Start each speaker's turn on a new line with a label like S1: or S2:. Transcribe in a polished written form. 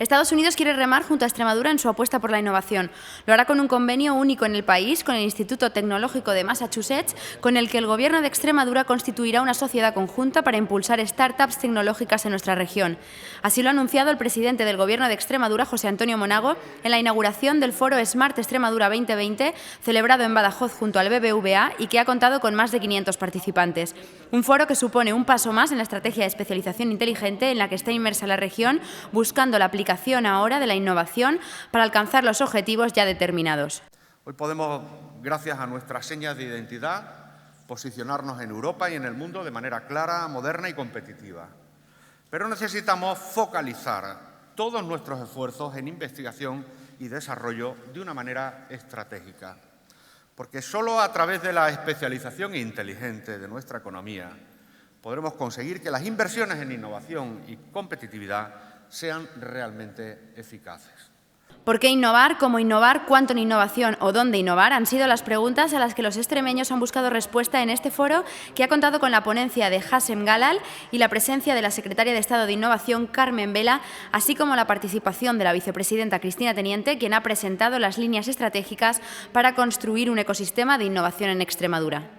S1: Estados Unidos quiere remar junto a Extremadura en su apuesta por la innovación. Lo hará con un convenio único en el país, con el Instituto Tecnológico de Massachusetts, con el que el Gobierno de Extremadura constituirá una sociedad conjunta para impulsar startups tecnológicas en nuestra región. Así lo ha anunciado el presidente del Gobierno de Extremadura, José Antonio Monago, en la inauguración del foro Smart Extremadura 2020, celebrado en Badajoz junto al BBVA y que ha contado con más de 500 participantes. Un foro que supone un paso más en la estrategia de especialización inteligente en la que está inmersa la región, buscando la aplicación ahora de la innovación para alcanzar los objetivos ya determinados.
S2: Hoy podemos, gracias a nuestras señas de identidad, posicionarnos en Europa y en el mundo de manera clara, moderna y competitiva. Pero necesitamos focalizar todos nuestros esfuerzos en investigación y desarrollo de una manera estratégica, porque solo a través de la especialización inteligente de nuestra economía podremos conseguir que las inversiones en innovación y competitividad sean realmente eficaces.
S1: ¿Por qué innovar? ¿Cómo innovar? ¿Cuánto en innovación o dónde innovar? Han sido las preguntas a las que los extremeños han buscado respuesta en este foro, que ha contado con la ponencia de Hassem Galal y la presencia de la secretaria de Estado de Innovación, Carmen Vela, así como la participación de la vicepresidenta Cristina Teniente, quien ha presentado las líneas estratégicas para construir un ecosistema de innovación en Extremadura.